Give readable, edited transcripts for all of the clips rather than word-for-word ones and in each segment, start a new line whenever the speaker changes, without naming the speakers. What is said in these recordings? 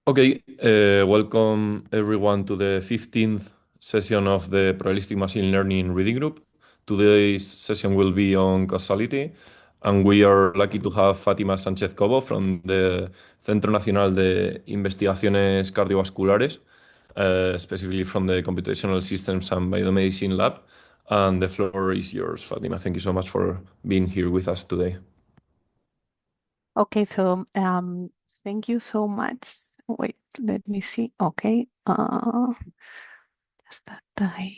Okay, welcome everyone to the 15th session of the Probabilistic Machine Learning Reading Group. Today's session will be on causality, and we are lucky to have Fátima Sánchez Cobo from the Centro Nacional de Investigaciones Cardiovasculares, specifically from the Computational Systems and Biomedicine Lab. And the floor is yours, Fátima. Thank you so much for being here with us today.
Okay, so thank you so much. Wait, let me see. Okay, just that okay.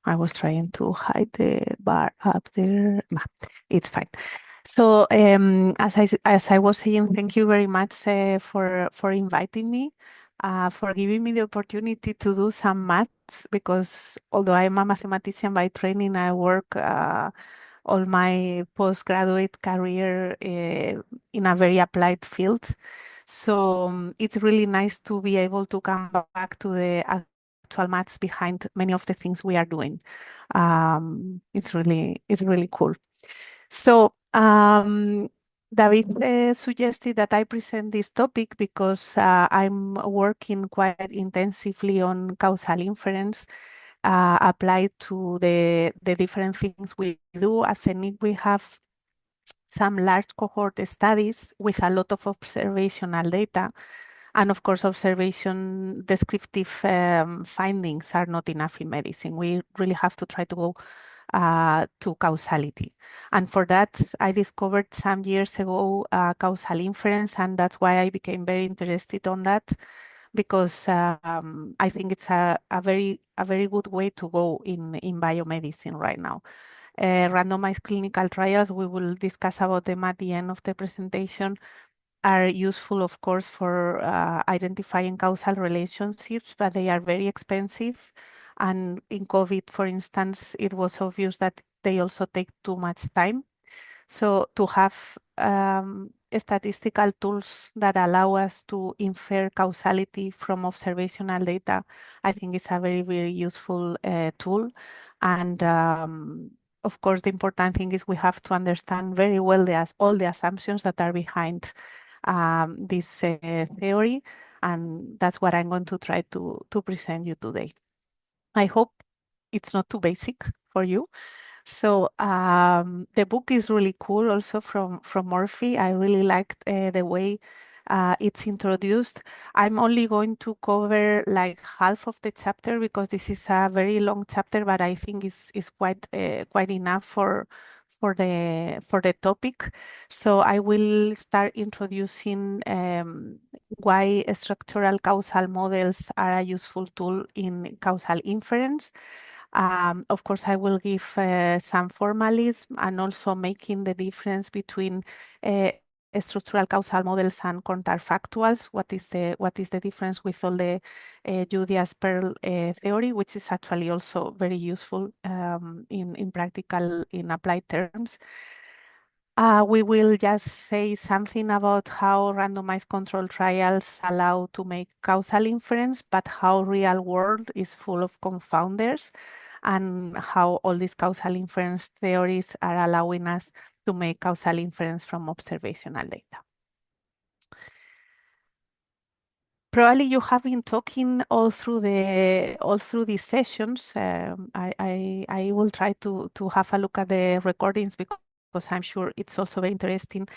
I was trying to hide the bar up there. Nah, it's fine. So as I was saying, thank you very much for inviting me, for giving me the opportunity to do some maths, because although I'm a mathematician by training, I work all my postgraduate career in a very applied field. So it's really nice to be able to come back to the actual maths behind many of the things we are doing. It's really cool. So David suggested that I present this topic because I'm working quite intensively on causal inference applied to the different things we do. As CENIC, we have some large cohort studies with a lot of observational data. And of course, observation descriptive findings are not enough in medicine. We really have to try to go to causality. And for that, I discovered some years ago causal inference, and that's why I became very interested on that, because I think it's a very good way to go in biomedicine right now. Randomized clinical trials, we will discuss about them at the end of the presentation, are useful, of course, for identifying causal relationships, but they are very expensive. And in COVID, for instance, it was obvious that they also take too much time. So to have statistical tools that allow us to infer causality from observational data, I think it's a very, very useful tool. And of course, the important thing is we have to understand very well all the assumptions that are behind this theory. And that's what I'm going to try to present you today. I hope it's not too basic for you. So the book is really cool also from Murphy. I really liked the way it's introduced. I'm only going to cover like half of the chapter because this is a very long chapter, but I think is quite enough for the topic. So I will start introducing why structural causal models are a useful tool in causal inference. Of course, I will give some formalism and also making the difference between structural causal models and counterfactuals. What is the difference with all the Julius-Pearl theory, which is actually also very useful in practical, in applied terms. We will just say something about how randomized control trials allow to make causal inference, but how real world is full of confounders, and how all these causal inference theories are allowing us to make causal inference from observational data. Probably you have been talking all through these sessions. I will try to have a look at the recordings because I'm sure it's also very interesting,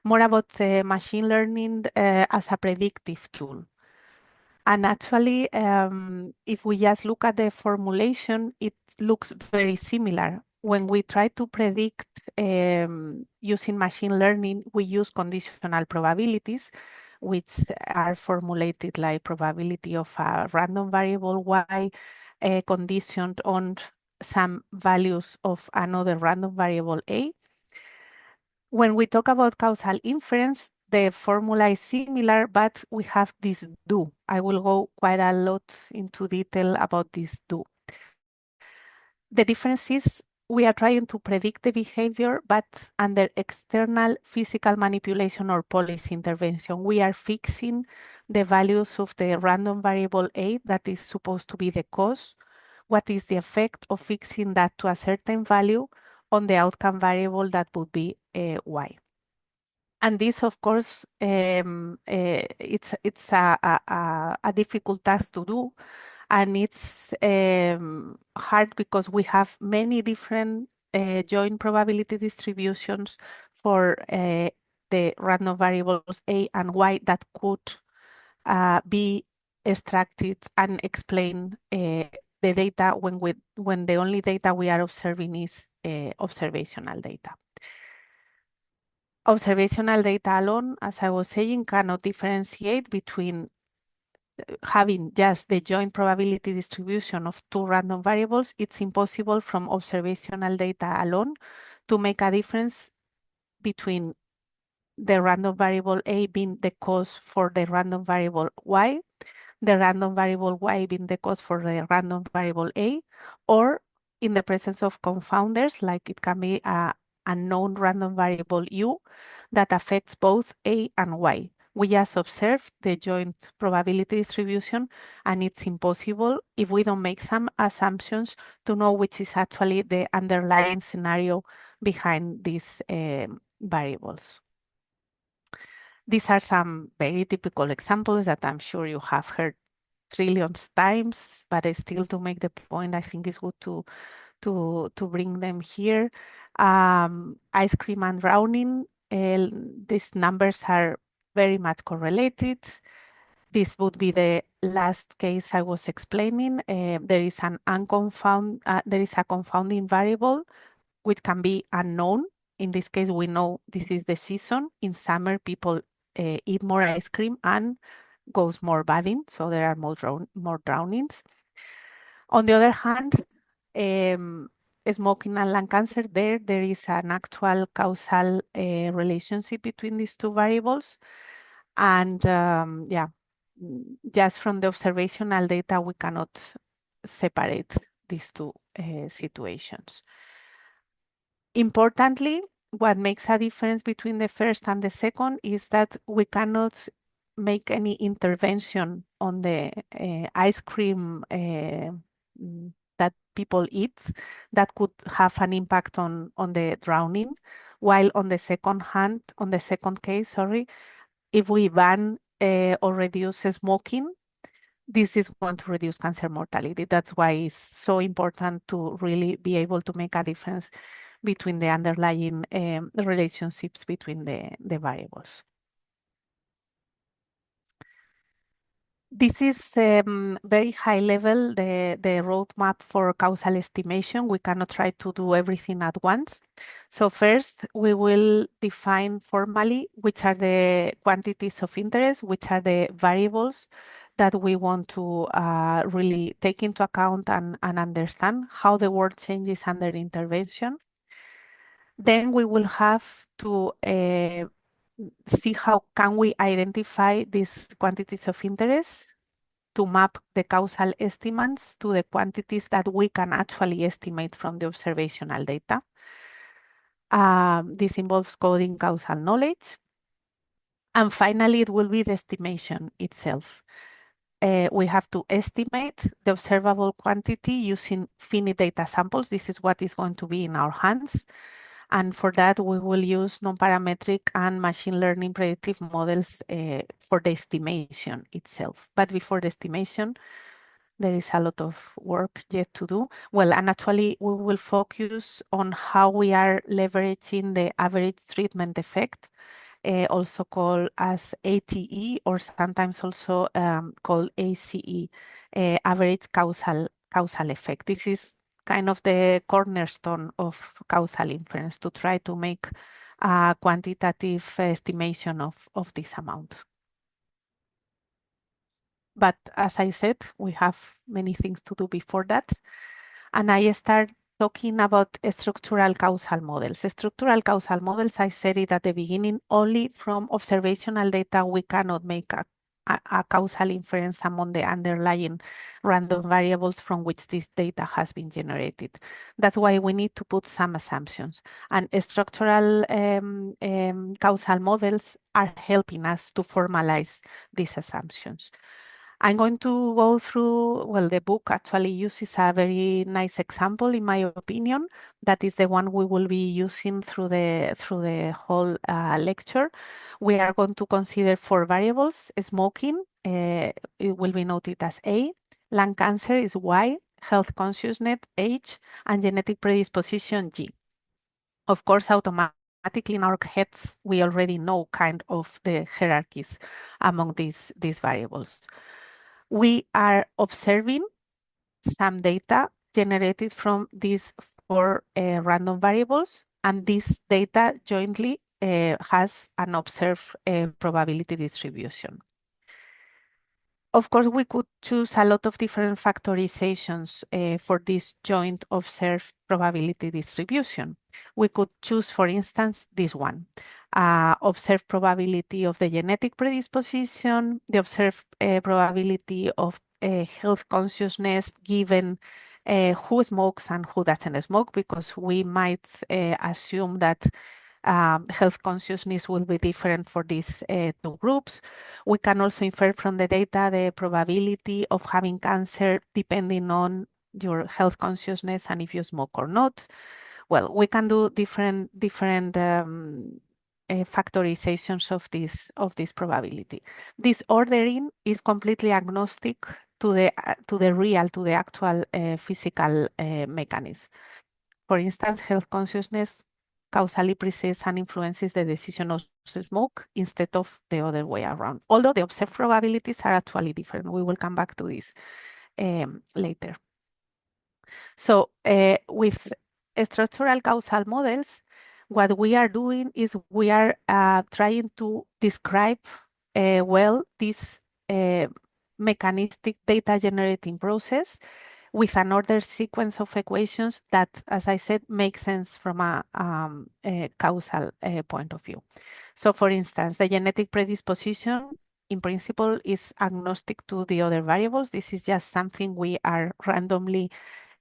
more about machine learning as a predictive tool. And actually, if we just look at the formulation, it looks very similar. When we try to predict using machine learning, we use conditional probabilities, which are formulated like probability of a random variable y conditioned on some values of another random variable a. When we talk about causal inference, the formula is similar, but we have this do. I will go quite a lot into detail about this do. The difference is we are trying to predict the behavior, but under external physical manipulation or policy intervention. We are fixing the values of the random variable a that is supposed to be the cause. What is the effect of fixing that to a certain value on the outcome variable that would be y? And this, of course, it's a difficult task to do, and it's hard because we have many different joint probability distributions for the random variables A and Y that could be extracted and explain the data when the only data we are observing is observational data. Observational data alone, as I was saying, cannot differentiate between having just the joint probability distribution of two random variables. It's impossible from observational data alone to make a difference between the random variable A being the cause for the random variable Y, the random variable Y being the cause for the random variable A, or in the presence of confounders, like it can be a unknown random variable U that affects both A and Y. We just observe the joint probability distribution, and it's impossible if we don't make some assumptions to know which is actually the underlying scenario behind these variables. These are some very typical examples that I'm sure you have heard trillions times, but still to make the point, I think it's good to bring them here. Ice cream and drowning, these numbers are very much correlated. This would be the last case I was explaining. There is a confounding variable which can be unknown. In this case, we know this is the season. In summer, people eat more ice cream and goes more bathing, so there are more drownings. On the other hand, um, smoking and lung cancer, there is an actual causal relationship between these two variables. And yeah, just from the observational data, we cannot separate these two situations. Importantly, what makes a difference between the first and the second is that we cannot make any intervention on the ice cream that people eat that could have an impact on the drowning. While on the second case, sorry, if we ban or reduce smoking, this is going to reduce cancer mortality. That's why it's so important to really be able to make a difference between the underlying relationships between the variables. This is very high level, the roadmap for causal estimation. We cannot try to do everything at once. So first, we will define formally which are the quantities of interest, which are the variables that we want to really take into account and understand how the world changes under intervention. Then we will have to see how can we identify these quantities of interest to map the causal estimates to the quantities that we can actually estimate from the observational data. This involves coding causal knowledge. And finally, it will be the estimation itself. We have to estimate the observable quantity using finite data samples. This is what is going to be in our hands. And for that, we will use non-parametric and machine learning predictive models for the estimation itself. But before the estimation, there is a lot of work yet to do. Well, and actually, we will focus on how we are leveraging the average treatment effect, also called as ATE, or sometimes also called ACE, average causal effect. This is kind of the cornerstone of causal inference, to try to make a quantitative estimation of this amount. But as I said, we have many things to do before that. And I start talking about structural causal models. Structural causal models, I said it at the beginning, only from observational data we cannot make a causal inference among the underlying random variables from which this data has been generated. That's why we need to put some assumptions. And structural causal models are helping us to formalize these assumptions. I'm going to go through, well, the book actually uses a very nice example, in my opinion. That is the one we will be using through the whole lecture. We are going to consider four variables: smoking, it will be noted as A, lung cancer is Y, health consciousness H, and genetic predisposition G. Of course, automatically in our heads, we already know kind of the hierarchies among these variables. We are observing some data generated from these four random variables, and this data jointly has an observed probability distribution. Of course, we could choose a lot of different factorizations for this joint observed probability distribution. We could choose, for instance, this one, observed probability of the genetic predisposition, the observed probability of health consciousness given who smokes and who doesn't smoke, because we might assume that health consciousness will be different for these two groups. We can also infer from the data the probability of having cancer depending on your health consciousness and if you smoke or not. Well, we can do different factorizations of this probability. This ordering is completely agnostic to the actual physical mechanism. For instance, health consciousness causally precedes and influences the decision of smoke instead of the other way around. Although the observed probabilities are actually different. We will come back to this later. So with structural causal models, what we are doing is we are trying to describe well this mechanistic data generating process with an ordered sequence of equations that, as I said, make sense from a causal point of view. So for instance, the genetic predisposition in principle is agnostic to the other variables. This is just something we are randomly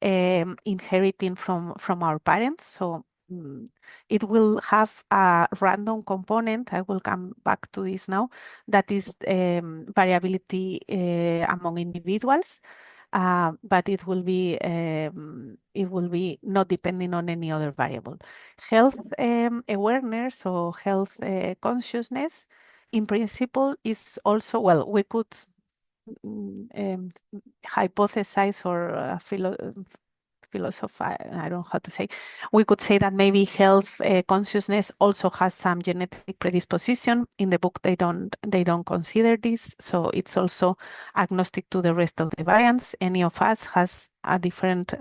inheriting from our parents. So it will have a random component, I will come back to this now, that is variability among individuals. But it will be not depending on any other variable. Health awareness or health consciousness, in principle, is also, well, we could hypothesize or philosophy, I don't know how to say. We could say that maybe health consciousness also has some genetic predisposition. In the book, they don't consider this, so it's also agnostic to the rest of the variants. Any of us has a different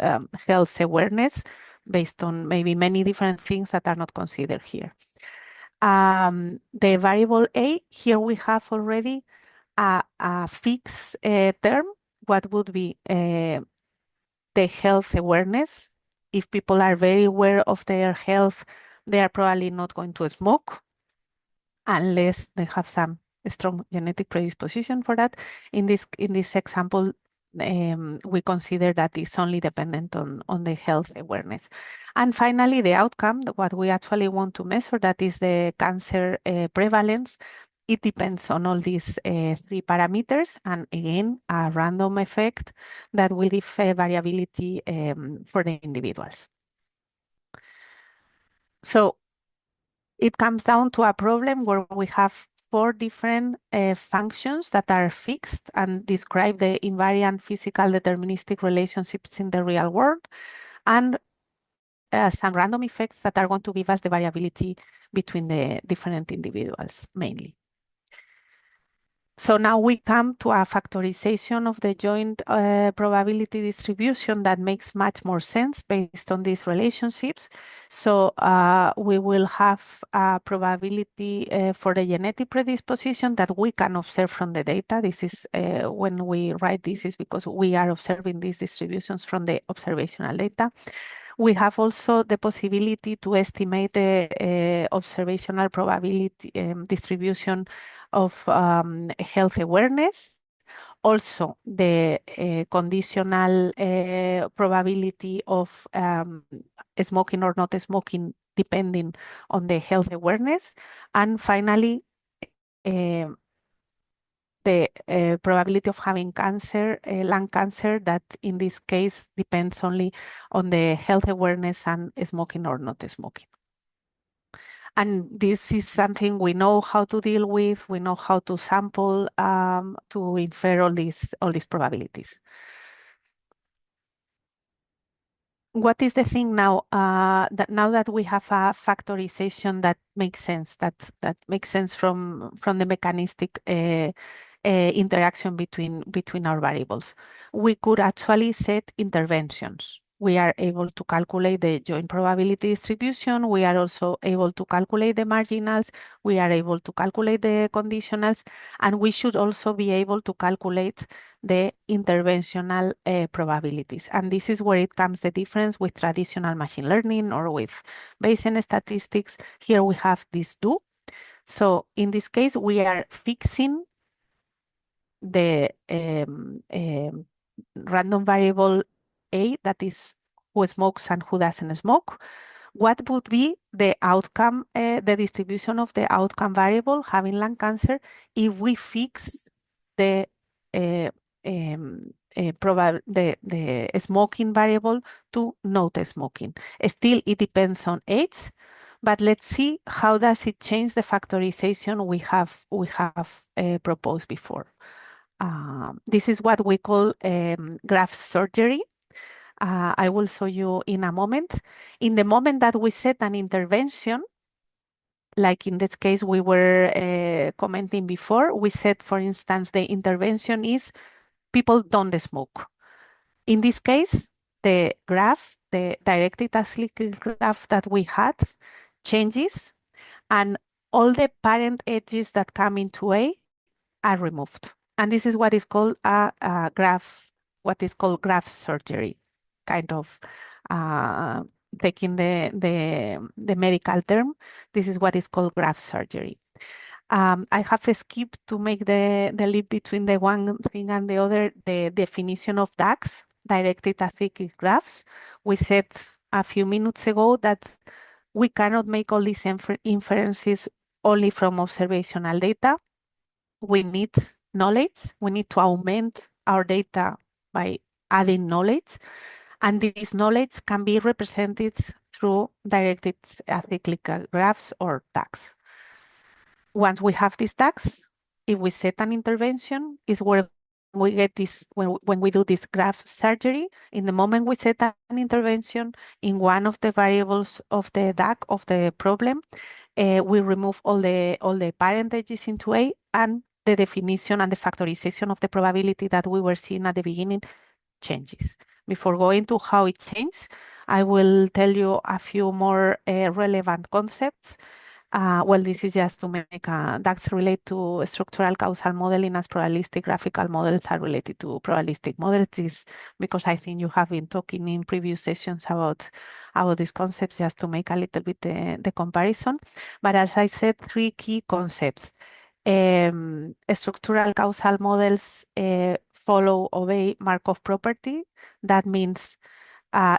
health awareness based on maybe many different things that are not considered here. The variable A, here we have already a fixed term. What would be the health awareness? If people are very aware of their health, they are probably not going to smoke unless they have some strong genetic predisposition for that. In this example, we consider that it's only dependent on the health awareness. And finally, the outcome, what we actually want to measure, that is the cancer prevalence. It depends on all these three parameters, and again, a random effect that will give variability for the individuals. So it comes down to a problem where we have four different functions that are fixed and describe the invariant physical deterministic relationships in the real world, and some random effects that are going to give us the variability between the different individuals mainly. So now we come to a factorization of the joint probability distribution that makes much more sense based on these relationships. So we will have a probability for the genetic predisposition that we can observe from the data. This is when we write this is because we are observing these distributions from the observational data. We have also the possibility to estimate the observational probability distribution of health awareness. Also, the conditional probability of smoking or not smoking depending on the health awareness. And finally, the probability of having cancer, lung cancer, that in this case depends only on the health awareness and smoking or not smoking. And this is something we know how to deal with. We know how to sample to infer all these probabilities. What is the thing now? That now that we have a factorization that makes sense, that makes sense from the mechanistic interaction between our variables, we could actually set interventions. We are able to calculate the joint probability distribution. We are also able to calculate the marginals. We are able to calculate the conditionals, and we should also be able to calculate the interventional probabilities. And this is where it comes the difference with traditional machine learning or with Bayesian statistics. Here we have these two. So in this case, we are fixing the random variable A, that is who smokes and who doesn't smoke. What would be the outcome, the distribution of the outcome variable having lung cancer if we fix the the smoking variable to not smoking? Still, it depends on age, but let's see how does it change the factorization we have proposed before. This is what we call graph surgery. I will show you in a moment. In the moment that we set an intervention, like in this case we were commenting before, we said, for instance, the intervention is people don't smoke. In this case, the graph, the directed acyclic graph that we had changes, and all the parent edges that come into A are removed. And this is what is called a graph, what is called graph surgery, kind of taking the medical term. This is what is called graph surgery. I have skipped to make the leap between the one thing and the other, the definition of DAGs, directed acyclic graphs. We said a few minutes ago that we cannot make all these inferences only from observational data. We need knowledge. We need to augment our data by adding knowledge. And this knowledge can be represented through directed acyclic graphs or DAGs. Once we have these DAGs, if we set an intervention, is where we get this, when we do this graph surgery. In the moment we set an intervention in one of the variables of the DAG of the problem, we remove all the parent edges into A, and the definition and the factorization of the probability that we were seeing at the beginning changes. Before going to how it changes, I will tell you a few more relevant concepts. Well, this is just to make DAGs relate to structural causal modeling as probabilistic graphical models are related to probabilistic models. This, because I think you have been talking in previous sessions about these concepts, just to make a little bit the comparison. But as I said, three key concepts. Structural causal models follow obey Markov property. That means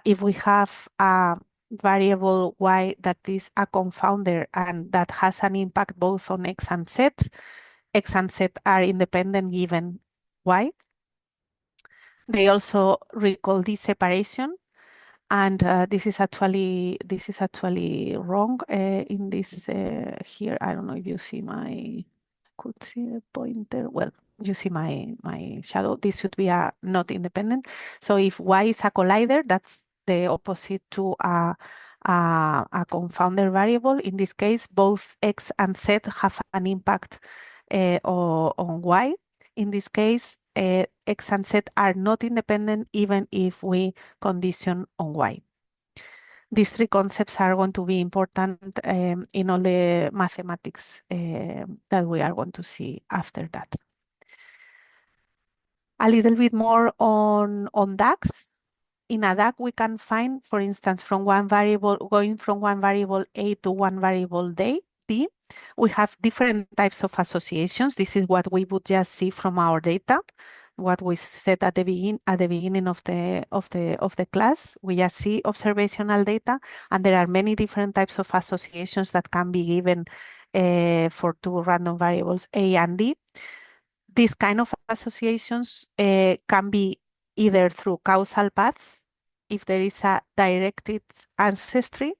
if we have a variable y that is a confounder and that has an impact both on x and z are independent given y. They also recall this separation, and this is actually wrong in this here. I don't know if you see my, could see the pointer. Well, you see my shadow. This should be a not independent. So if y is a collider, that's the opposite to a confounder variable. In this case, both x and z have an impact on y. In this case, x and z are not independent even if we condition on y. These three concepts are going to be important in all the mathematics that we are going to see after that. A little bit more on DAGs. In a DAG, we can find, for instance, from one variable, going from one variable A to one variable D, we have different types of associations. This is what we would just see from our data. What we said at the beginning of the class, we just see observational data, and there are many different types of associations that can be given for two random variables A and D. These kind of associations can be either through causal paths. If there is a directed ancestry,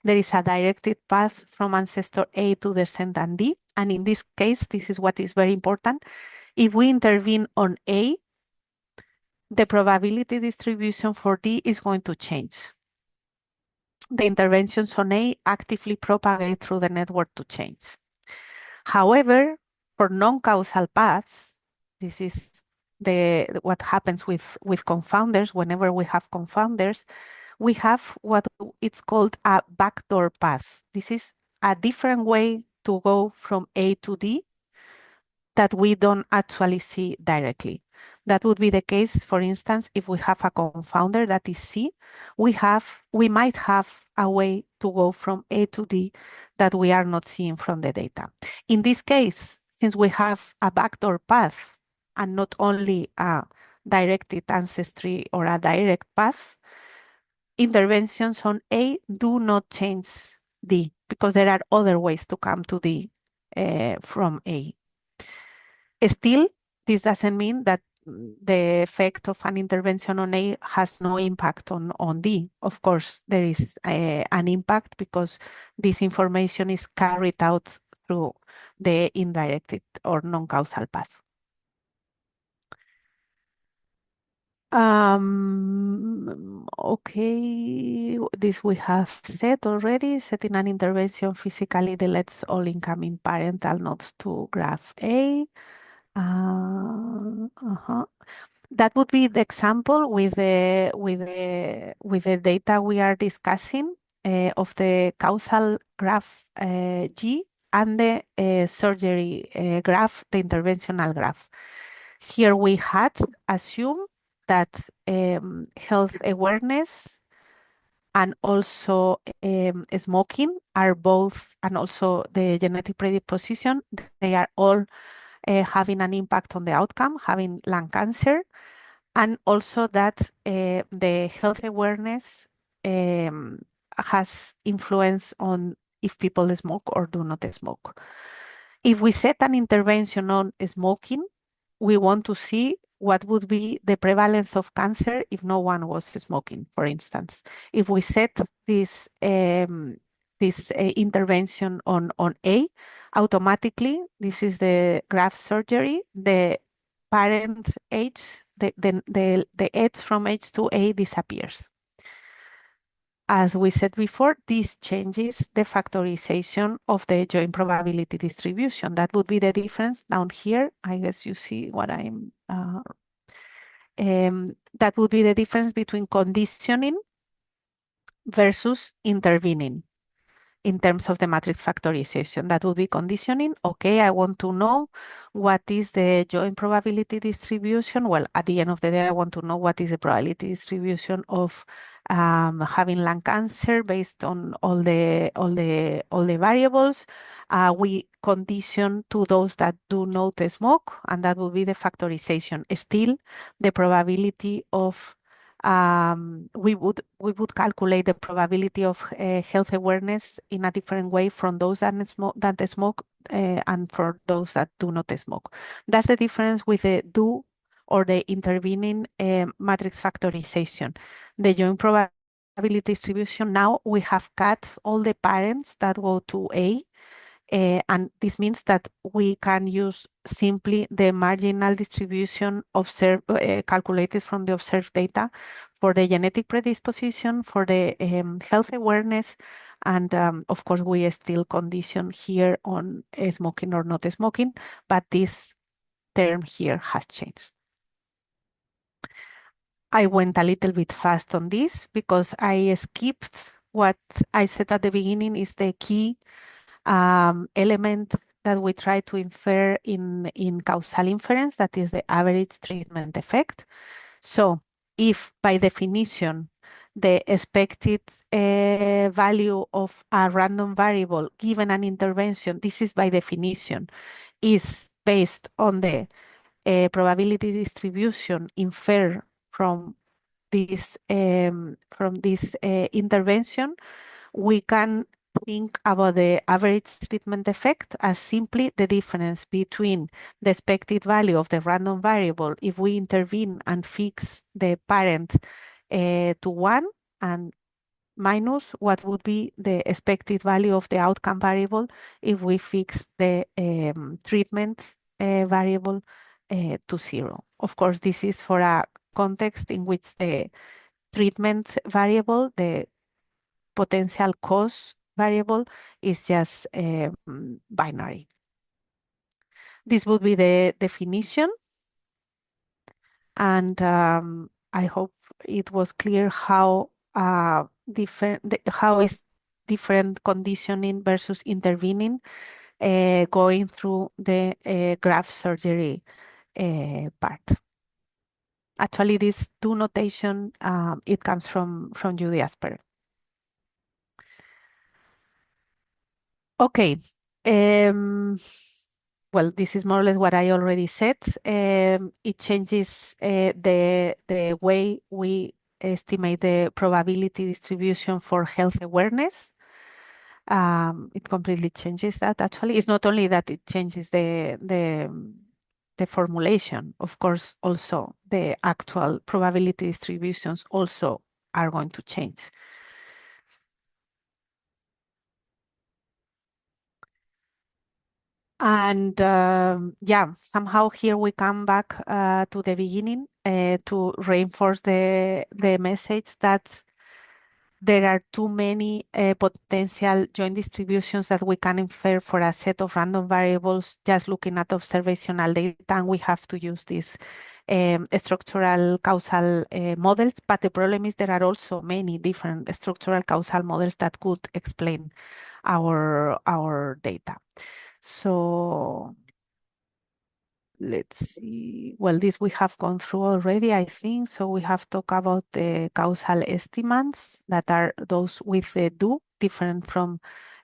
there is a directed path from ancestor A to descendant D. And in this case, this is what is very important. If we intervene on A, the probability distribution for D is going to change. The interventions on A actively propagate through the network to change. However, for non-causal paths, this is what happens with confounders. Whenever we have confounders, we have what it's called a backdoor path. This is a different way to go from A to D that we don't actually see directly. That would be the case, for instance, if we have a confounder that is C, we might have a way to go from A to D that we are not seeing from the data. In this case, since we have a backdoor path and not only a directed ancestry or a direct path, interventions on A do not change D because there are other ways to come to D from A. Still, this doesn't mean that the effect of an intervention on A has no impact on D. Of course, there is an impact because this information is carried out through the indirected or non-causal path. Okay, this we have said already. Setting an intervention physically deletes all incoming parental nodes to graph A. That would be the example with the data we are discussing of the causal graph G and the surgery graph, the interventional graph. Here we had assumed that health awareness and also smoking are both, and also the genetic predisposition, they are all having an impact on the outcome, having lung cancer, and also that the health awareness has influence on if people smoke or do not smoke. If we set an intervention on smoking, we want to see what would be the prevalence of cancer if no one was smoking, for instance. If we set this intervention on A, automatically, this is the graph surgery, the parent age, the edge from H to A disappears. As we said before, this changes the factorization of the joint probability distribution. That would be the difference down here. I guess you see what I'm, that would be the difference between conditioning versus intervening in terms of the matrix factorization. That would be conditioning. Okay, I want to know what is the joint probability distribution. Well, at the end of the day, I want to know what is the probability distribution of having lung cancer based on all the variables. We condition to those that do not smoke, and that will be the factorization. Still, the probability of we would calculate the probability of health awareness in a different way from those that smoke and for those that do not smoke. That's the difference with the do or the intervening matrix factorization. The joint probability distribution, now we have cut all the parents that go to A, and this means that we can use simply the marginal distribution calculated from the observed data for the genetic predisposition, for the health awareness, and of course we still condition here on smoking or not smoking, but this term here has changed. I went a little bit fast on this because I skipped what I said at the beginning is the key element that we try to infer in causal inference, that is the average treatment effect. So if by definition the expected value of a random variable given an intervention, this is by definition, is based on the probability distribution inferred from this intervention, we can think about the average treatment effect as simply the difference between the expected value of the random variable if we intervene and fix the parent to 1, and minus what would be the expected value of the outcome variable if we fix the treatment variable to 0. Of course, this is for a context in which the treatment variable, the potential cause variable, is just binary. This would be the definition, and I hope it was clear how how is different conditioning versus intervening going through the graph surgery part. Actually, this do notation, it comes from Judy Asper. Okay. Well, this is more or less what I already said. It changes the way we estimate the probability distribution for health awareness. It completely changes that. Actually, it's not only that it changes the formulation. Of course, also the actual probability distributions also are going to change. And yeah, somehow here we come back to the beginning to reinforce the message that there are too many potential joint distributions that we can infer for a set of random variables just looking at observational data, and we have to use these structural causal models. But the problem is there are also many different structural causal models that could explain our data. So let's see. Well, this we have gone through already, I think. So we have talked about the causal estimates that are those with the do, different from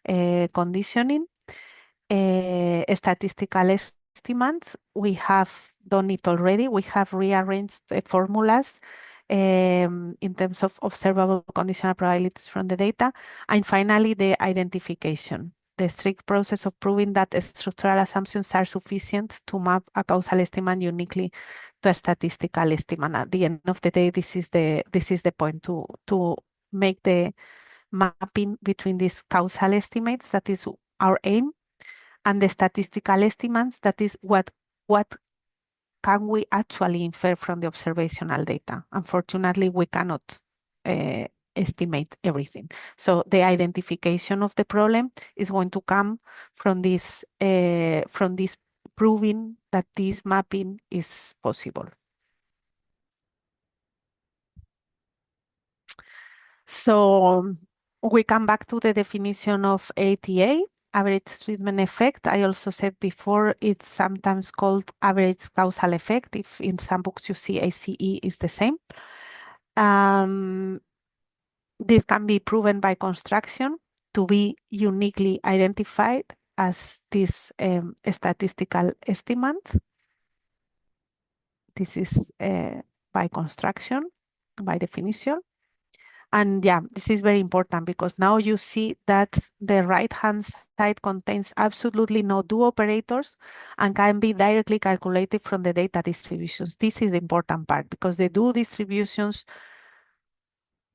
conditioning. Statistical estimates, we have done it already. We have rearranged the formulas in terms of observable conditional probabilities from the data. And finally, the identification, the strict process of proving that structural assumptions are sufficient to map a causal estimate uniquely to a statistical estimate. At the end of the day, this is the point to make the mapping between these causal estimates, that is our aim, and the statistical estimates, that is what can we actually infer from the observational data. Unfortunately, we cannot estimate everything. So the identification of the problem is going to come from this proving that this mapping is possible. So we come back to the definition of ATA, average treatment effect. I also said before, it's sometimes called average causal effect. If in some books you see ACE is the same. This can be proven by construction to be uniquely identified as this statistical estimate. This is by construction, by definition. And yeah, this is very important because now you see that the right-hand side contains absolutely no do operators and can be directly calculated from the data distributions. This is the important part because the do distributions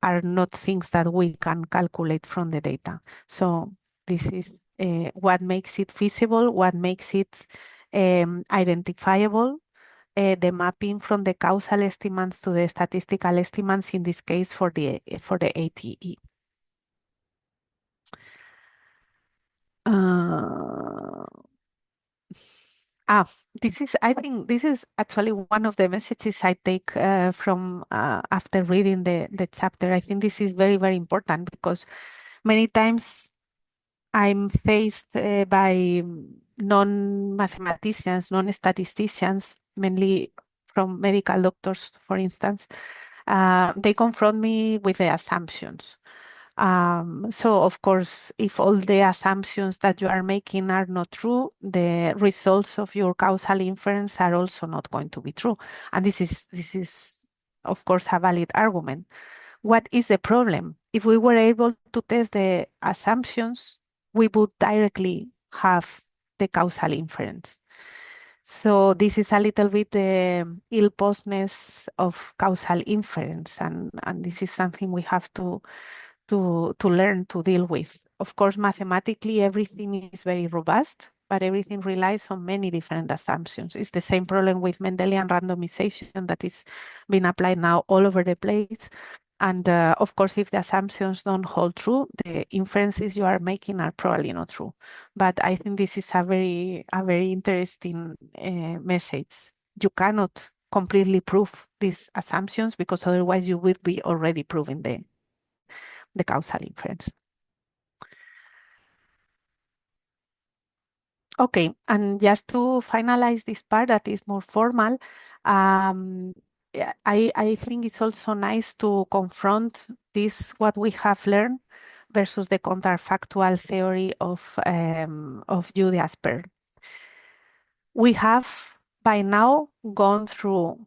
are not things that we can calculate from the data. So this is what makes it feasible, what makes it identifiable, the mapping from the causal estimates to the statistical estimates, in this case for the ATE. I think this is actually one of the messages I take from after reading the chapter. I think this is very, very important because many times I'm faced by non-mathematicians, non-statisticians, mainly from medical doctors, for instance. They confront me with the assumptions. So of course, if all the assumptions that you are making are not true, the results of your causal inference are also not going to be true. And this is of course a valid argument. what is the problem? If we were able to test the assumptions, we would directly have the causal inference. So this is a little bit the ill-posedness of causal inference, and this is something we have to learn to deal with. Of course, mathematically, everything is very robust, but everything relies on many different assumptions. It's the same problem with Mendelian randomization that is being applied now all over the place. And of course, if the assumptions don't hold true, the inferences you are making are probably not true. But I think this is a very interesting message. You cannot completely prove these assumptions because otherwise you would be already proving the causal inference. Okay, and just to finalize this part that is more formal, I think it's also nice to confront this, what we have learned versus the counterfactual theory of Judy Asper. We have by now gone through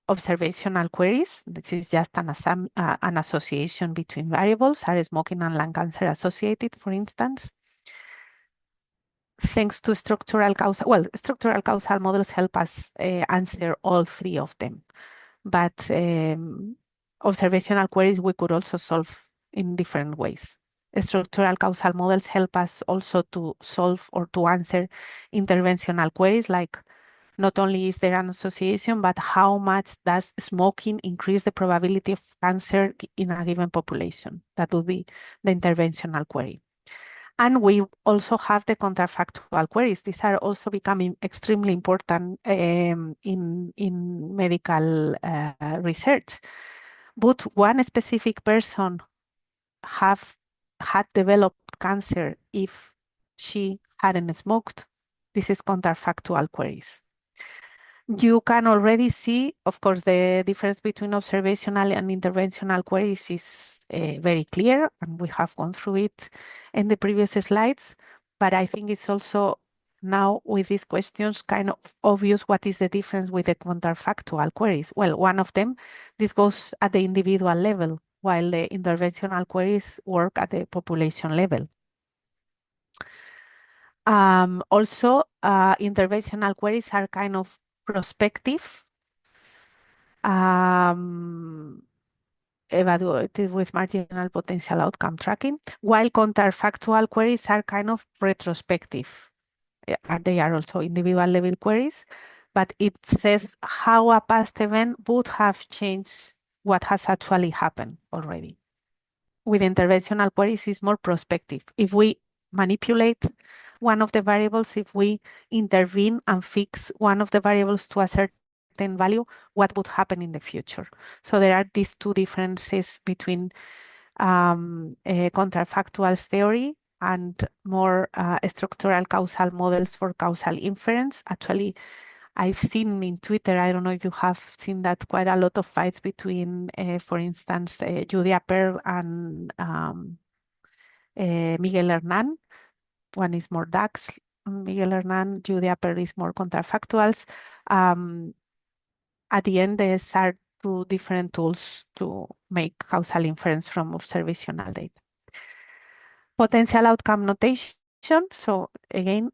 observational queries. This is just an association between variables. Are smoking and lung cancer associated, for instance? Thanks to structural causal models help us answer all three of them. But observational queries we could also solve in different ways. Structural causal models help us also to solve or to answer interventional queries like not only is there an association, but how much does smoking increase the probability of cancer in a given population? That would be the interventional query. And we also have the counterfactual queries. These are also becoming extremely important in medical research. Would one specific person have had developed cancer if she hadn't smoked? This is counterfactual queries. You can already see, of course, the difference between observational and interventional queries is very clear, and we have gone through it in the previous slides. But I think it's also now with these questions kind of obvious what is the difference with the counterfactual queries. Well, one of them, this goes at the individual level, while the interventional queries work at the population level. Also, interventional queries are kind of prospective, evaluated with marginal potential outcome tracking, while counterfactual queries are kind of retrospective. They are also individual level queries, but it says how a past event would have changed what has actually happened already. With interventional queries, it's more prospective. If we manipulate one of the variables, if we intervene and fix one of the variables to a certain value, what would happen in the future? So there are these two differences between counterfactual theory and more structural causal models for causal inference. Actually, I've seen in Twitter, I don't know if you have seen that, quite a lot of fights between, for instance, Julia Pearl and Miguel Hernan. One is more DAX, Miguel Hernan, Julia Pearl is more counterfactuals. At the end, these are two different tools to make causal inference from observational data. Potential outcome notation. So again,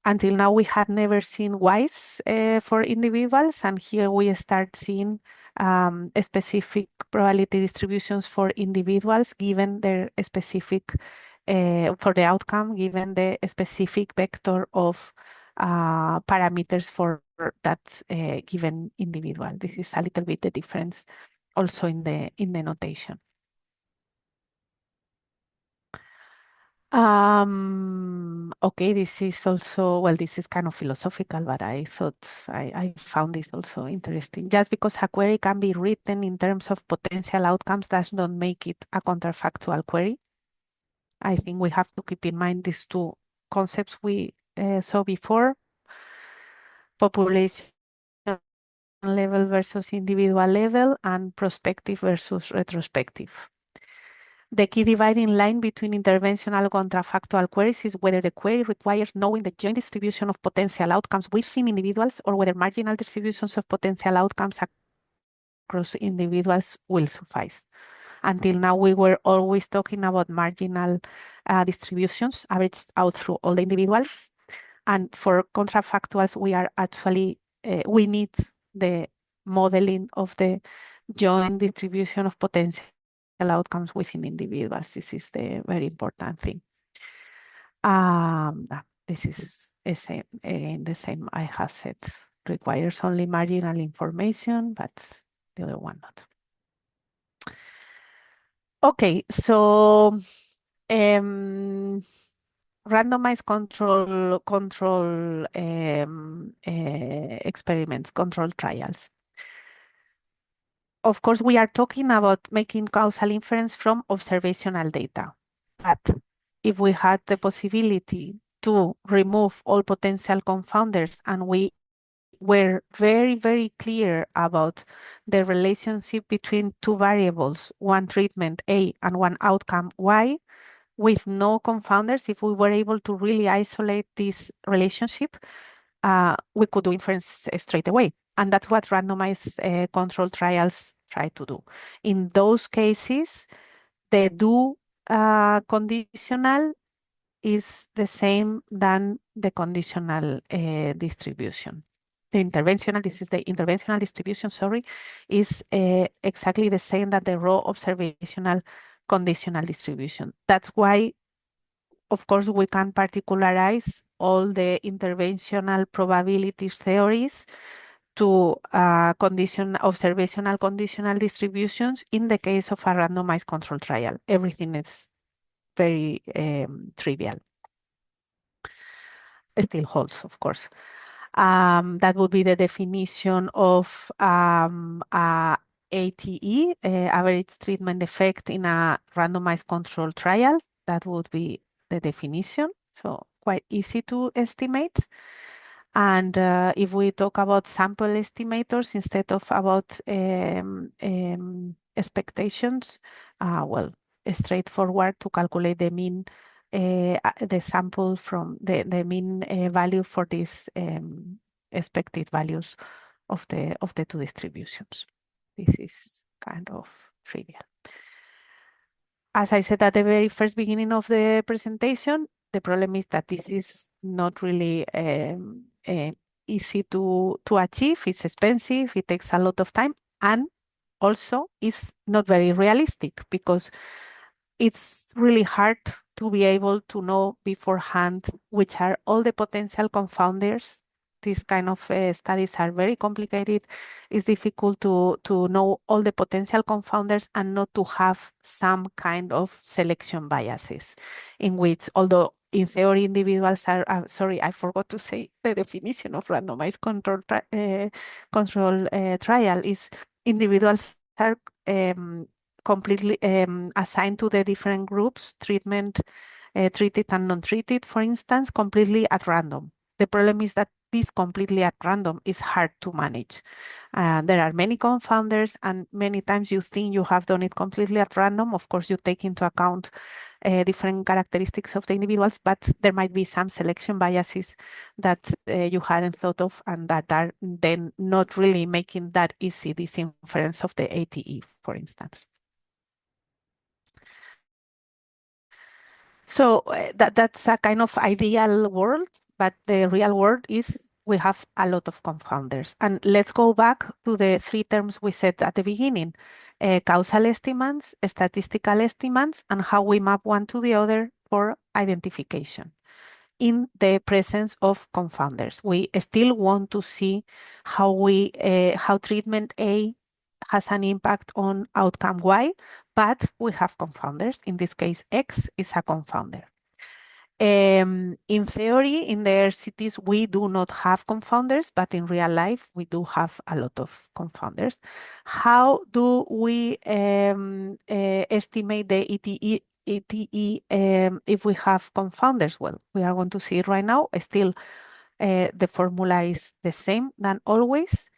until now we had never seen Y's for individuals, and here we start seeing specific probability distributions for individuals given their specific, for the outcome, given the specific vector of parameters for that given individual. This is a little bit the difference also in the notation. Okay, this is also, well, this is kind of philosophical, but I thought I found this also interesting. Just because a query can be written in terms of potential outcomes does not make it a counterfactual query. I think we have to keep in mind these two concepts we saw before: population level versus individual level, and prospective versus retrospective. The key dividing line between interventional and counterfactual queries is whether the query requires knowing the joint distribution of potential outcomes within individuals or whether marginal distributions of potential outcomes across individuals will suffice. Until now, we were always talking about marginal distributions averaged out through all the individuals. And for contrafactuals, we are actually, we need the modeling of the joint distribution of potential outcomes within individuals. This is the very important thing. This is the same I have said, requires only marginal information, but the other one not. Okay, so randomized control experiments, control trials. Of course, we are talking about making causal inference from observational data. But if we had the possibility to remove all potential confounders and we were very, very clear about the relationship between two variables, one treatment A and one outcome Y, with no confounders, if we were able to really isolate this relationship, we could do inference straight away. And that's what randomized control trials try to do. In those cases, the do conditional is the same than the conditional distribution. The interventional, this is the interventional distribution, sorry, is exactly the same that the raw observational conditional distribution. That's why, of course, we can particularize all the interventional probabilities theories to observational conditional distributions in the case of a randomized control trial. Everything is very trivial. It still holds, of course. That would be the definition of ATE, average treatment effect in a randomized control trial. That would be the definition. So quite easy to estimate. And if we talk about sample estimators instead of about expectations, well, straightforward to calculate the mean, the sample from the mean value for these expected values of the two distributions. This is kind of trivial. As I said at the very first beginning of the presentation, the problem is that this is not really easy to achieve. It's expensive, it takes a lot of time, and also it's not very realistic because it's really hard to be able to know beforehand which are all the potential confounders. These kind of studies are very complicated. It's difficult to know all the potential confounders and not to have some kind of selection biases in which, although in theory individuals are, sorry, I forgot to say the definition of randomized control trial is individuals are completely assigned to the different groups, treated and non-treated, for instance, completely at random. The problem is that this completely at random is hard to manage. There are many confounders and many times you think you have done it completely at random. Of course, you take into account different characteristics of the individuals, but there might be some selection biases that you hadn't thought of and that are then not really making that easy, this inference of the ATE, for instance. So that's a kind of ideal world, but the real world is we have a lot of confounders. And let's go back to the three terms we said at the beginning, causal estimates, statistical estimates, and how we map one to the other for identification in the presence of confounders. We still want to see how how treatment A has an impact on outcome Y, but we have confounders. In this case, X is a confounder. In theory, in the RCTs, we do not have confounders, but in real life, we do have a lot of confounders. How do we estimate the ETE if we have confounders? Well, we are going to see it right now. Still, the formula is the same than always.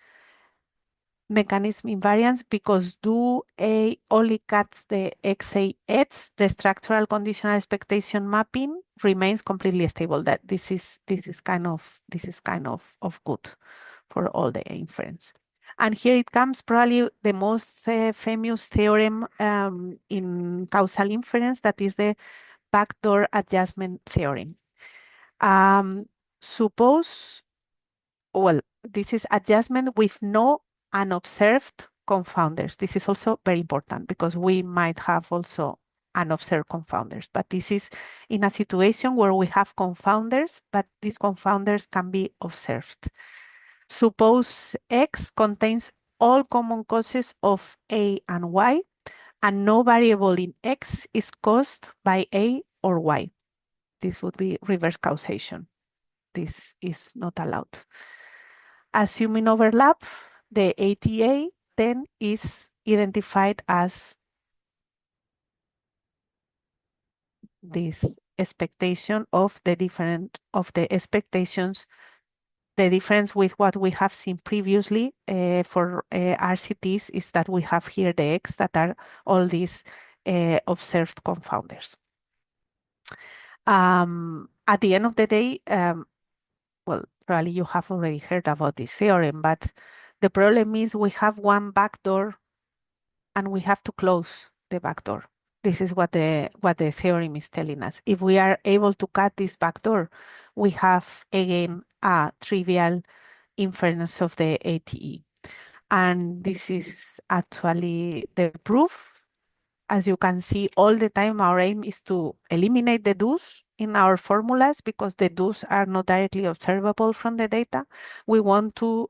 Mechanism invariance because do A only cuts the XA edge, the structural conditional expectation mapping remains completely stable. That this is kind of good for all the inference. And here it comes probably the most famous theorem in causal inference, that is the backdoor adjustment theorem. Um, suppose, well, this is adjustment with no unobserved confounders. This is also very important because we might have also unobserved confounders, but this is in a situation where we have confounders, but these confounders can be observed. Suppose X contains all common causes of A and Y, and no variable in X is caused by A or Y. This would be reverse causation. This is not allowed. Assuming overlap, the ATA then is identified as this expectation of the different of the expectations. The difference with what we have seen previously for RCTs is that we have here the X that are all these observed confounders. At the end of the day, well, probably you have already heard about this theorem, but the problem is we have one backdoor and we have to close the backdoor. This is what the theorem is telling us. If we are able to cut this backdoor, we have again a trivial inference of the ATE. And this is actually the proof. As you can see, all the time our aim is to eliminate the do's in our formulas because the do's are not directly observable from the data. We want to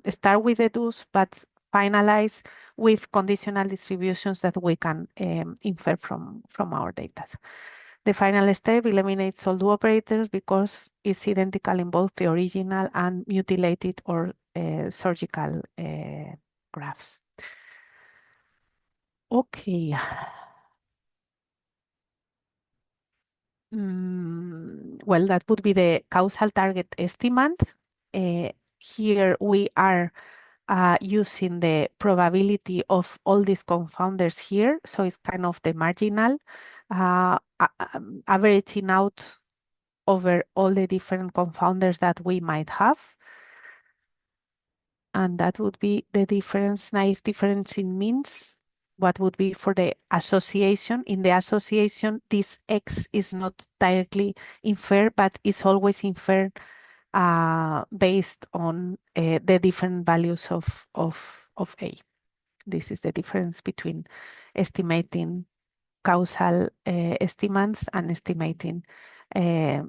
start with the do's, but finalize with conditional distributions that we can infer from our data. The final step eliminates all do operators because it's identical in both the original and mutilated or surgical graphs. Okay. Well, that would be the causal target estimate. Here we are using the probability of all these confounders here. So it's kind of the marginal, averaging out over all the different confounders that we might have. And that would be the difference, naive difference in means. What would be for the association? In the association, this X is not directly inferred, but is always inferred based on the different values of A. This is the difference between estimating causal estimates and estimating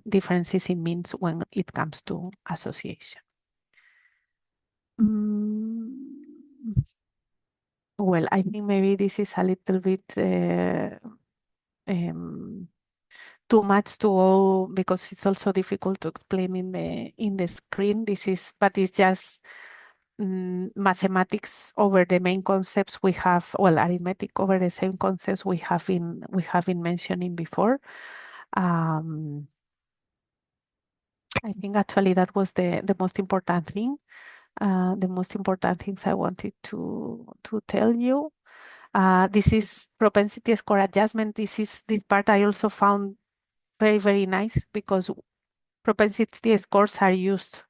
differences in means when it comes to association. Well, I think maybe this is a little bit too much to go because it's also difficult to explain in the screen. But it's just mathematics over the main concepts we have. Well, arithmetic over the same concepts we have been mentioning before. I think actually that was the most important thing. The most important things I wanted to tell you. This is propensity score adjustment. This part I also found very, very nice because propensity scores are used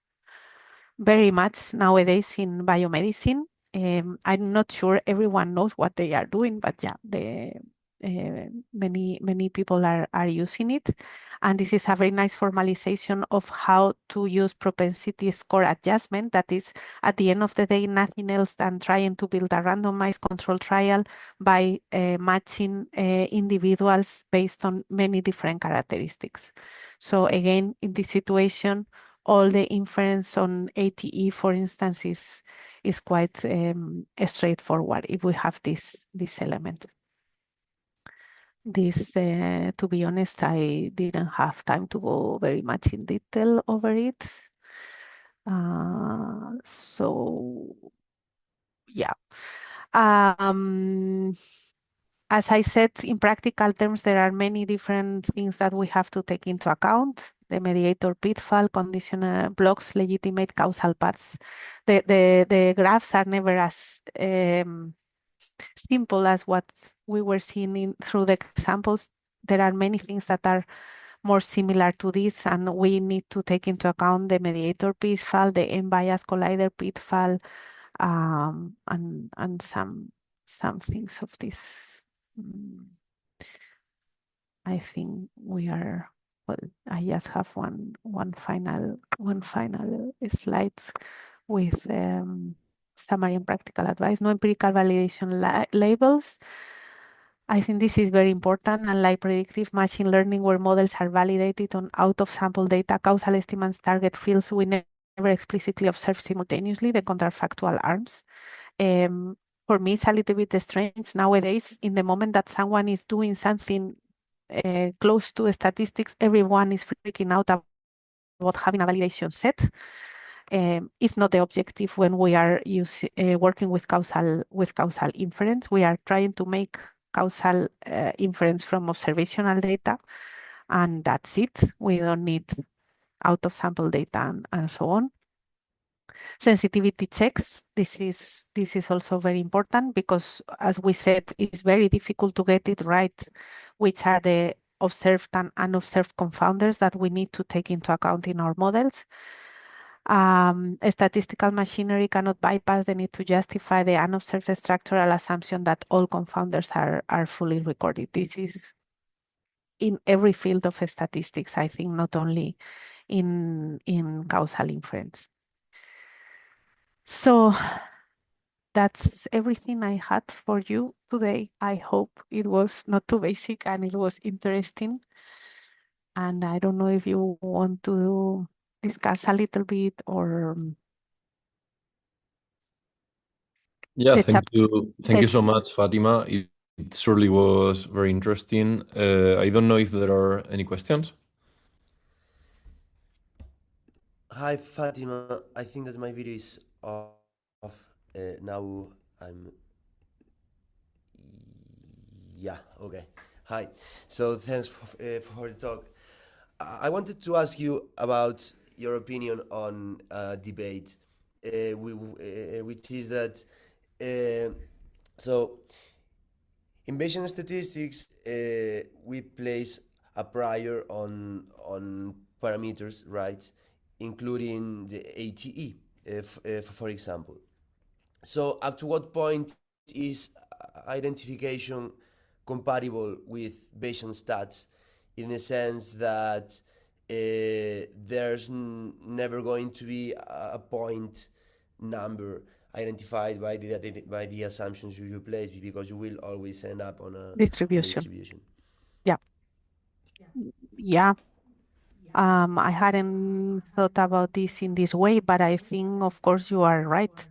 very much nowadays in biomedicine. I'm not sure everyone knows what they are doing, but yeah, many people are using it. And this is a very nice formalization of how to use propensity score adjustment. That is, at the end of the day, nothing else than trying to build a randomized control trial by matching individuals based on many different characteristics. So again, in this situation, all the inference on ATE, for instance, is quite straightforward if we have this element. This, to be honest, I didn't have time to go very much in detail over it. So yeah. As I said, in practical terms, there are many different things that we have to take into account. The mediator pitfall, conditional blocks, legitimate causal paths. The graphs are never as simple as what we were seeing through the examples. There are many things that are more similar to this, and we need to take into account the mediator pitfall, the M-bias collider pitfall, and some things of this. Mm, I think we are, well, I just have one final slide with summary and practical advice. No empirical validation labels. I think this is very important. Unlike predictive machine learning, where models are validated on out of sample data, causal estimates target fields we never explicitly observe simultaneously, the counterfactual arms. For me, it's a little bit strange nowadays. In the moment that someone is doing something close to statistics, everyone is freaking out about having a validation set. It's not the objective when we are working with causal inference. We are trying to make causal inference from observational data, and that's it. We don't need out of sample data and so on. Sensitivity checks. This is also very important because, as we said, it's very difficult to get it right, which are the observed and unobserved confounders that we need to take into account in our models. Statistical machinery cannot bypass the need to justify the unobserved structural assumption that all confounders are fully recorded. This is in every field of statistics, I think, not only in causal inference. So that's everything I had for you today. I hope it was not too basic and it was interesting. And I don't know if you want to discuss a little bit or
Yeah,
the chap
thank you
the
so much, Fatima. It surely was very interesting. I don't know if there are any questions.
Hi Fatima, I think that my video is off. Now I'm. Yeah, okay. Hi. So thanks for the talk. I wanted to ask you about your opinion on debate, which is that uh, so in Bayesian statistics we place a prior on parameters, right, including the ATE, for example. So, up to what point is identification compatible with Bayesian stats, in the sense that there's never going to be a point number identified by the assumptions you place, because you will always end up on a
distribution.
distribution.
Yeah, yeah. I hadn't thought about this in this way, but I think, of course, you are right.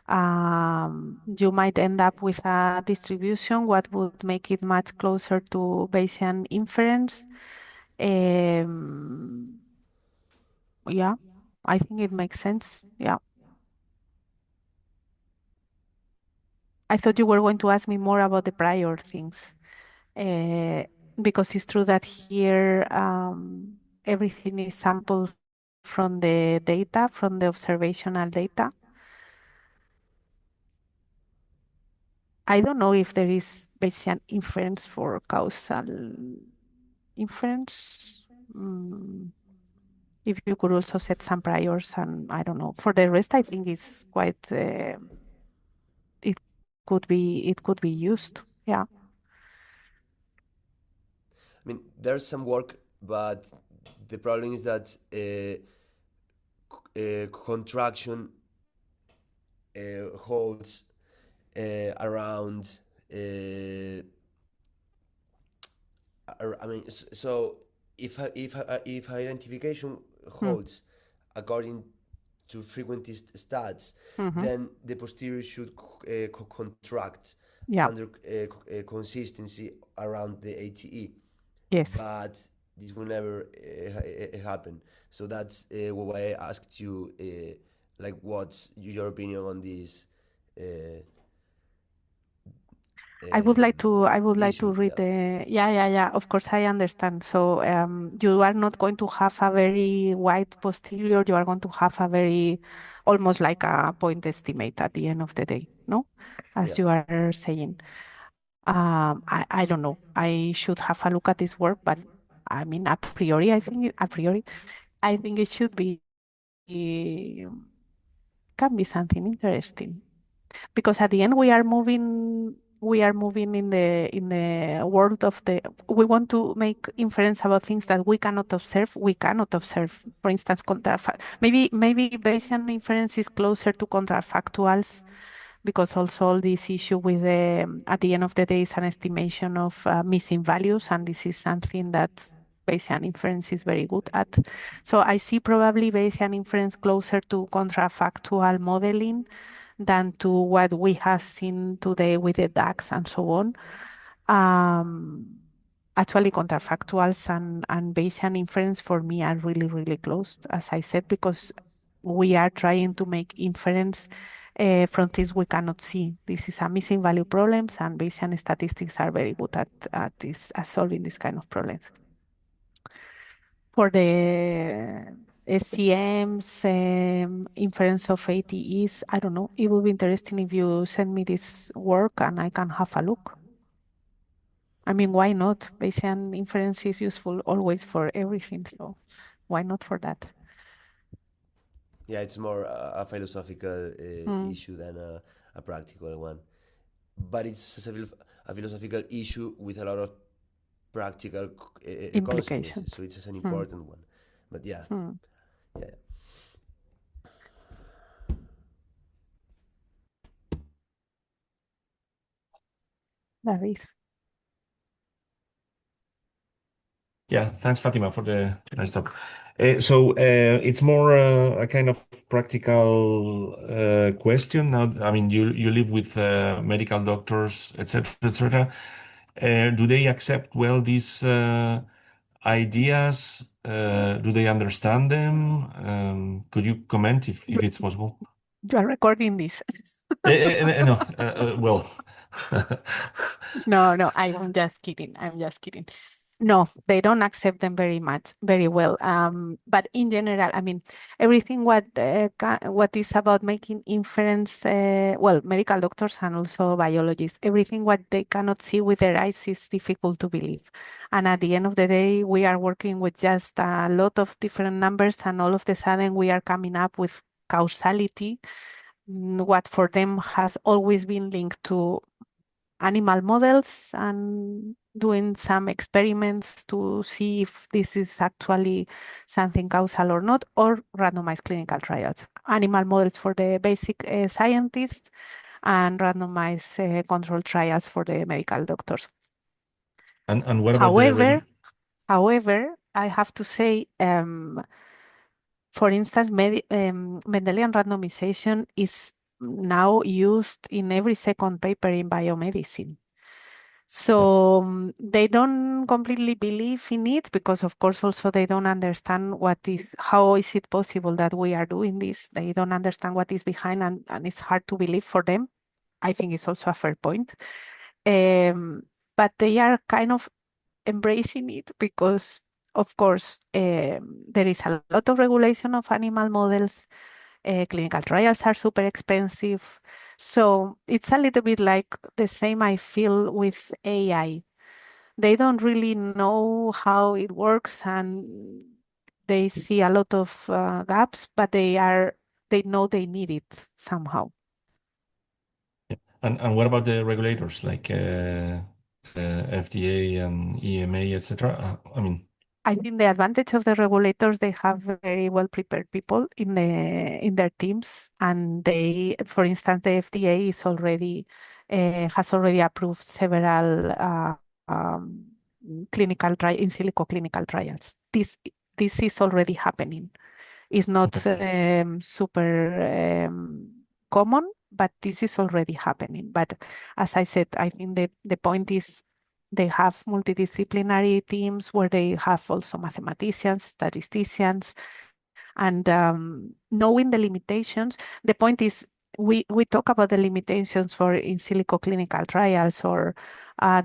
You might end up with a distribution, what would make it much closer to Bayesian inference. Um, yeah, I think it makes sense. Yeah. I thought you were going to ask me more about the prior things, uh, because it's true that here everything is sampled from the data, from the observational data. I don't know if there is Bayesian inference for causal inference. If you could also set some priors, and I don't know. For the rest, I think it's quite. It it could be used. Yeah.
I mean, there's some work, but the problem is that contraction holds around. I mean, so if identification
Mm,
holds according to frequentist stats,
mhm.
then the posterior should contract
Yeah.
under consistency around the ATE,
Yes.
but this will never happen. So that's why I asked you, like, what's your opinion on this uh,
I would like to
issue?
read
Yeah.
the. Yeah. Of course, I understand. So you are not going to have a very wide posterior. You are going to have a very, almost like a point estimate at the end of the day, no? As
Yeah.
you are saying. I don't know. I should have a look at this work, but I mean, a priori, I think it should be, can be something interesting. because at the end we are moving in the world of the, we want to make inference about things that we cannot observe. For instance, maybe Bayesian inference is closer to contrafactuals, because also all this issue with the, at the end of the day, is an estimation of missing values, and this is something that Bayesian inference is very good at. So I see probably Bayesian inference closer to contrafactual modeling than to what we have seen today with the DAX and so on. Actually, counterfactuals and Bayesian inference for me are really, really close, as I said, because we are trying to make inference from things we cannot see. This is a missing value problems, and Bayesian statistics are very good at this, at solving this kind of problems. For the SCMs, inference of ATEs, I don't know. It would be interesting if you send me this work and I can have a look. I mean, why not? Bayesian inference is useful always for everything, so why not for that?
Yeah, it's more a philosophical
Mm,
issue than a practical one. But it's a philosophical issue with a lot of practical
implication.
consequences. So it's an
Mm,
important one. But yeah,
mm,
yeah.
David.
Yeah, thanks, Fatima, for the nice talk. It's more a kind of practical question. Now, I mean, you live with medical doctors, etc., etc. Do they accept well these ideas? Do they understand them? Could you comment if it's possible?
You are recording this.
No, well,
No, I'm just kidding. No, they don't accept them very well. But in general, I mean, everything what is about making inference, well, medical doctors and also biologists, everything what they cannot see with their eyes is difficult to believe. And at the end of the day, we are working with just a lot of different numbers, and all of the sudden we are coming up with causality, what for them has always been linked to animal models and doing some experiments to see if this is actually something causal or not, or randomized clinical trials. Animal models for the basic scientists, and randomized control trials for the medical doctors.
and what about the
However, I have to say, for instance, Mendelian randomization is now used in every second paper in biomedicine.
Yeah.
So they don't completely believe in it, because of course also they don't understand how is it possible that we are doing this. They don't understand what is behind, and it's hard to believe for them. I think it's also a fair point. Um, but they are kind of embracing it because, of course, there is a lot of regulation of animal models. Clinical trials are super expensive. So it's a little bit like the same I feel with AI. They don't really know how it works, and they see a lot of gaps, but they know they need it somehow.
And what about the regulators like FDA and EMA, etc.? I mean,
I think the advantage of the regulators, they have very well prepared people in their teams, and for instance, the FDA has already approved several in silico clinical trials. This is already happening. It's not
okay.
super common, but this is already happening. But as I said, I think the point is they have multidisciplinary teams where they have also mathematicians, statisticians, and knowing the limitations. The point is, we talk about the limitations for in silico clinical trials, or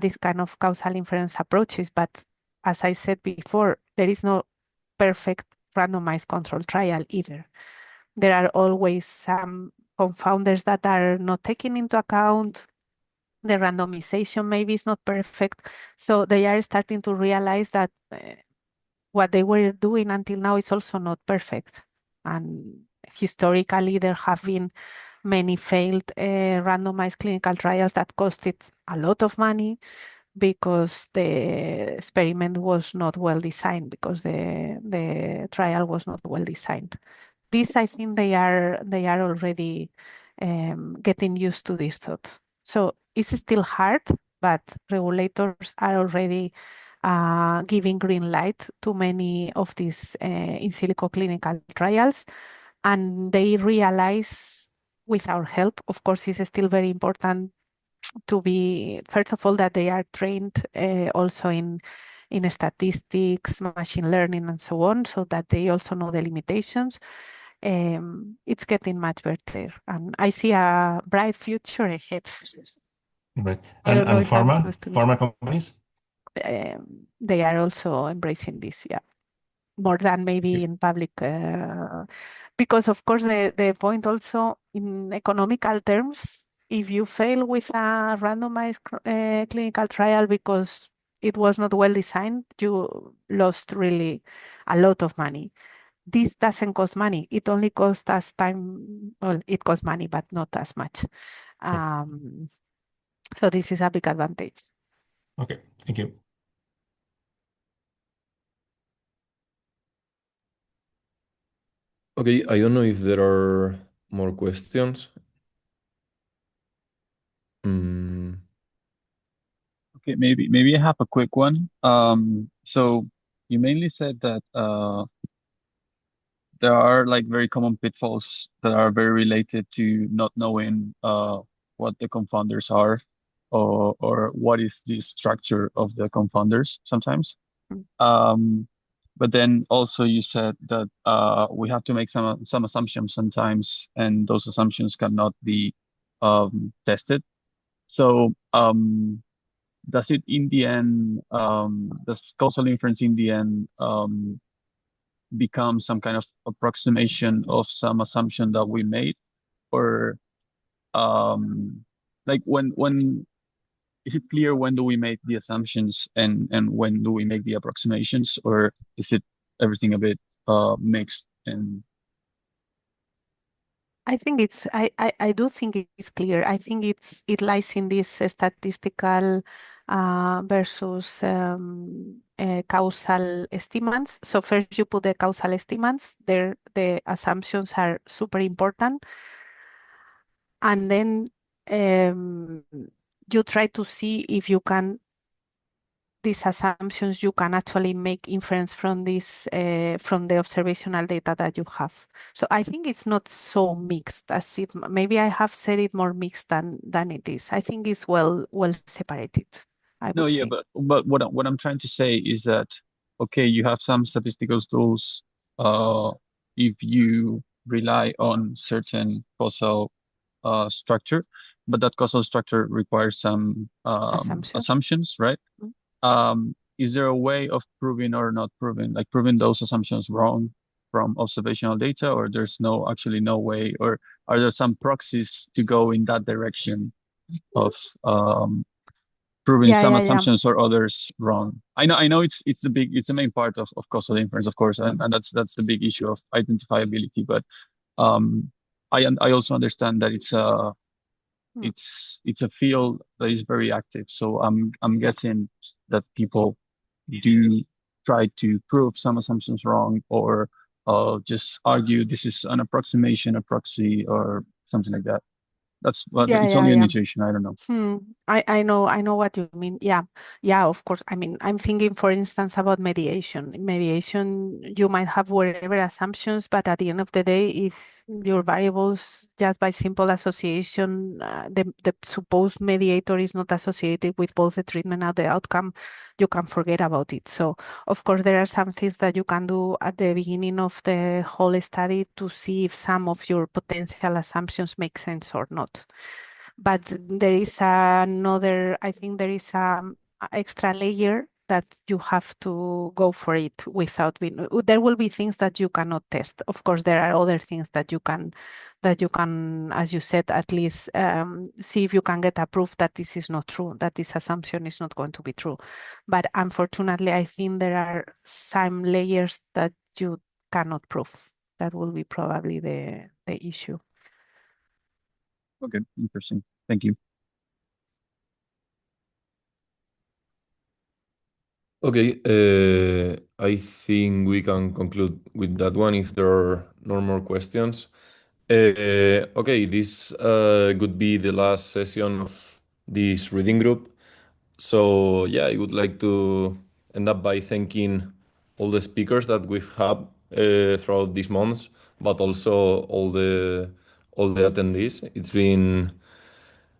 this kind of causal inference approaches, but as I said before, there is no perfect randomized control trial either. There are always some confounders that are not taken into account. The randomization maybe is not perfect. So they are starting to realize that what they were doing until now is also not perfect. And historically, there have been many failed randomized clinical trials that costed a lot of money because the experiment was not well designed, because the trial was not well designed. This, I think they are already getting used to this thought. So it's still hard, but regulators are already giving green light to many of these in silico clinical trials, and they realize with our help, of course, it's still very important to be, first of all, that they are trained also in statistics, machine learning, and so on, so that they also know the limitations. It's getting much better, and I see a bright future ahead.
Right.
I don't know
And
if I'm
pharma,
close to
pharma companies?
they are also embracing this, yeah, more than maybe
Okay.
in public, because of course the point also in economical terms, if you fail with a randomized clinical trial because it was not well designed, you lost really a lot of money. This doesn't cost money. It only costs us time. Well, it costs money, but not as much.
Sure.
So this is a big advantage.
Okay. Thank you.
Okay, I don't know if there are more questions. Mm,
Okay, maybe I have a quick one. So you mainly said that there are like very common pitfalls that are very related to not knowing what the confounders are, or what is the structure of the confounders sometimes.
Mm.
But then also you said that we have to make some assumptions sometimes, and those assumptions cannot be tested. So does it in the end, does causal inference in the end become some kind of approximation of some assumption that we made, or like when is it clear when do we make the assumptions, and when do we make the approximations, or is it everything a bit mixed? And
I think I do think it's clear. I think it lies in this statistical versus causal estimates. So first you put the causal estimates there, the assumptions are super important, and then you try to see if you can, these assumptions, you can actually make inference from this from the observational data that you have. So I think it's not so mixed as it. Maybe I have said it more mixed than it is. I think it's well separated, I
no,
would
yeah,
say.
but what I'm trying to say is that okay, you have some statistical tools if you rely on certain causal structure, but that causal structure requires some
Assumptions.
assumptions, right?
Mm.
Is there a way of proving or not proving, like proving those assumptions wrong from observational data, or there's actually no way, or are there some proxies to go in that direction of proving
Yeah,
some
yeah, yeah.
assumptions or others wrong? I know it's the main part of causal inference, of course, and that's the big issue of identifiability, but um, I also understand that
Mm.
it's a field that is very active. So I'm guessing that people do try to prove some assumptions wrong, or just argue this is an approximation, a proxy, or something like that. That's what
Yeah,
it's
yeah,
only an
yeah.
intuition. I don't know.
Hmm. I know what you mean. Yeah, yeah, of course. I mean, I'm thinking, for instance, about mediation. In mediation, you might have whatever assumptions, but at the end of the day, if your variables, just by simple association, the supposed mediator is not associated with both the treatment and the outcome, you can forget about it. So, of course, there are some things that you can do at the beginning of the whole study to see if some of your potential assumptions make sense or not. But there is another, I think there is a extra layer that you have to go for it without being, there will be things that you cannot test. Of course, there are other things that you can, as you said, at least see if you can get a proof that this is not true, that this assumption is not going to be true. But unfortunately, I think there are some layers that you cannot prove. That will be probably the issue.
Okay, interesting. Thank you.
Okay, I think we can conclude with that one if there are no more questions. Okay, this could be the last session of this reading group. So yeah, I would like to end up by thanking all the speakers that we've had throughout these months, but also all the attendees. It's been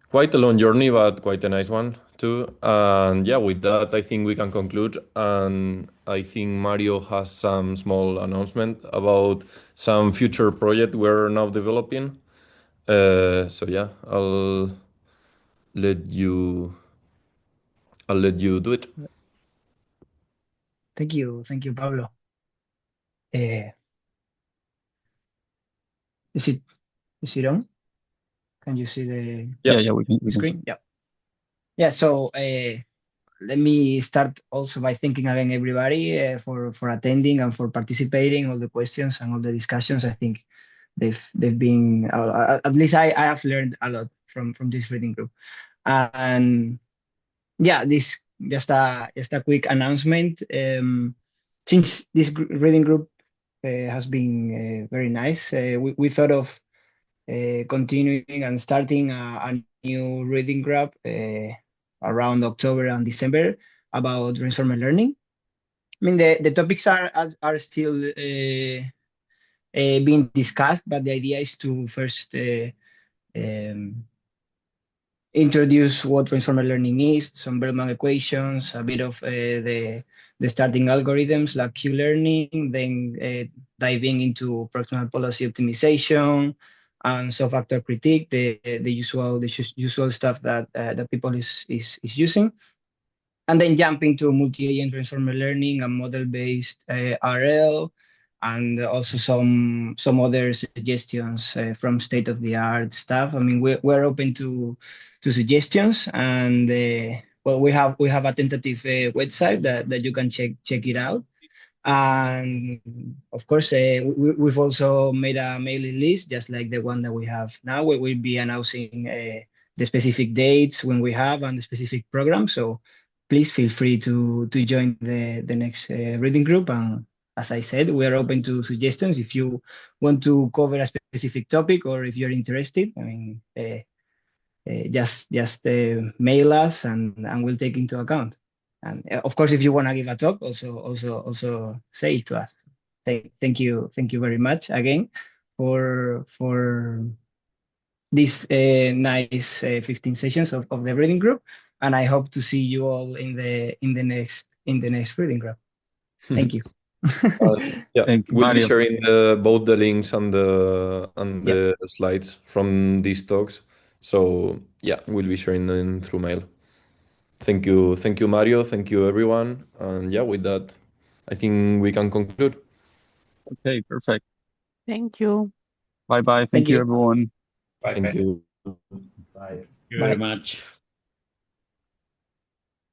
quite a long journey, but quite a nice one too. And yeah, with that, I think we can conclude. And I think Mario has some small announcement about some future project we're now developing. So yeah, let you I'll let you do it.
Thank you, Pablo. Is it on? Can you see the
Yeah.
Yeah, we can see.
screen? Yeah. Yeah. So let me start also by thanking again everybody for attending and for participating, all the questions and all the discussions. I think they've been at least I have learned a lot from this reading group. And yeah, this just a quick announcement. Since this reading group has been very nice, we thought of continuing and starting a new reading group around October and December about reinforcement learning. I mean, the topics are still being discussed, but the idea is to first um, introduce what reinforcement learning is, some Bellman equations, a bit of the starting algorithms like Q-learning, then diving into proximal policy optimization and soft-factor critique, the usual stuff that that people is using, and then jumping to multi-agent reinforcement learning and model-based RL, and also some other suggestions from state-of-the-art stuff. I mean, we're open to suggestions, and well, we have a tentative website that you can check it out. And of course, we've also made a mailing list, just like the one that we have now, where we'll be announcing the specific dates when we have and the specific program. So please feel free to join the next reading group. And as I said, we are open to suggestions if you want to cover a specific topic or if you're interested. I mean, just mail us and we'll take into account. And of course, if you want to give a talk, also say it to us. Thank you very much again for these nice 15 sessions of the reading group, and I hope to see you all in the next reading group. Thank you.
Yeah,
Thank you,
we'll be
Mario.
sharing both the links and the
Yep.
slides from these talks. So yeah, we'll be sharing them through mail. Thank you, Mario. Thank you, everyone. And yeah, with that, I think we can conclude.
Okay, perfect.
Thank you.
Bye bye.
Thank
Thank you,
you.
everyone.
Thank you.
Bye.
Thank you very
Bye.
much.